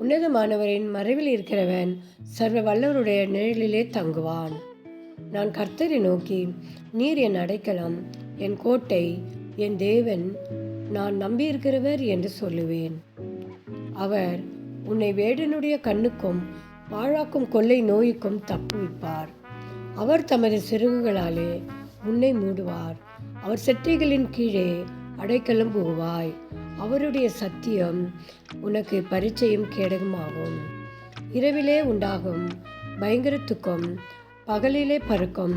உன்னதமானவரின் மறைவில் இருக்கிறவன் சர்வ வல்லவருடைய நிழலிலே தங்குவான். நான் கர்த்தரை நோக்கி, நீர் என் அடைக்கலம், என் கோட்டை, என் தேவன், நான் நம்பியிருக்கிறவர் என்று சொல்லுவேன். அவர் உன்னை வேடனுடைய கண்ணுக்கும் பாழாக்கும் கொள்ளை நோய்க்கும் தப்புவிப்பார். அவர் தமது சிறகுகளாலே உன்னை மூடுவார். அவர் செட்டைகளின் கீழே அடைக்கலம் புகுவாய். அவருடைய சத்தியம் உனக்கு பரிச்சயம் கேடகமாகும். இரவிலே உண்டாகும் பயங்கரத்துக்கும் பகலிலே பறக்கும்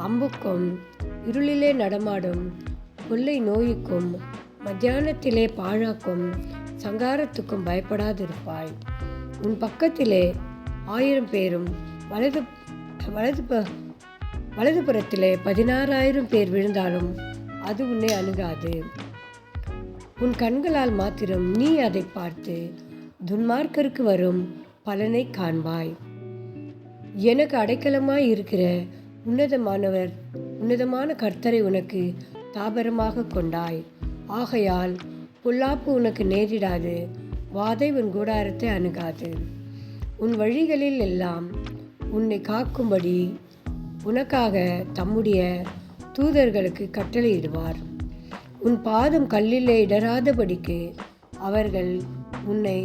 அம்புக்கும் இருளிலே நடமாடும் கொள்ளை நோய்க்கும் மத்தியானத்திலே பாழாக்கும் சங்காரத்துக்கும் பயப்படாதிருப்பாய். உன் பக்கத்திலே 1000 பேரும் வலதுபுறத்திலே 16,000 பேர் விழுந்தாலும் அது உன்னை அணுகாது. உன் கண்களால் மாத்திரம் நீ அதை பார்த்து துன்மார்க்கருக்கு வரும் பலனை காண்பாய். எனக்கு அடைக்கலமாய் இருக்கிற உன்னதமான கர்த்தரை உனக்கு தாபரமாக கொண்டாய். ஆகையால் பொல்லாப்பு உனக்கு நேரிடாது, வாதை உன் கூடாரத்தை அணுகாது. உன் வழிகளில் எல்லாம் உன்னை காக்கும்படி உனக்காக தம்முடைய தூதர்களுக்கு கட்டளையிடுவார். உன் பாதம் கல்லிலே இடராதபடிக்கு அவர்கள் உன்னை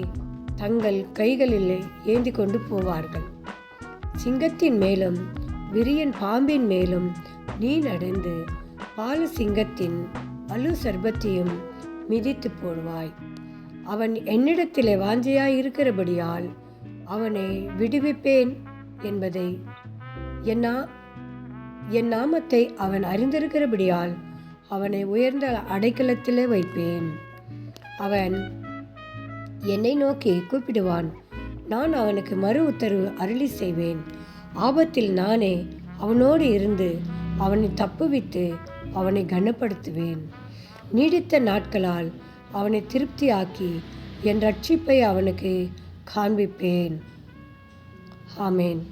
தங்கள் கைகளில் ஏந்தி கொண்டு போவார்கள். சிங்கத்தின் மேலும் விரியன் பாம்பின் மேலும் நீ நடந்து பால சிங்கத்தின் வலு சர்பத்தையும் மிதித்து போடுவாய். அவன் என்னிடத்திலே வாஞ்சையாய் இருக்கிறபடியால் அவனை விடுவிப்பேன் என்பதை என் நாமத்தை அவன் அறிந்திருக்கிறபடியால் அவனை உயர்ந்த அடைக்கலத்திலே வைப்பேன். அவன் என்னை நோக்கி கூப்பிடுவான், நான் அவனுக்கு மறு உத்தரவு அருளி செய்வேன். ஆபத்தில் நானே அவனோடு இருந்து அவனை தப்புவித்து அவனை கனப்படுத்துவேன். நீடித்த நாட்களால் அவனை திருப்தியாக்கி என் ரட்சிப்பை அவனுக்கு காண்பிப்பேன். ஆமேன்.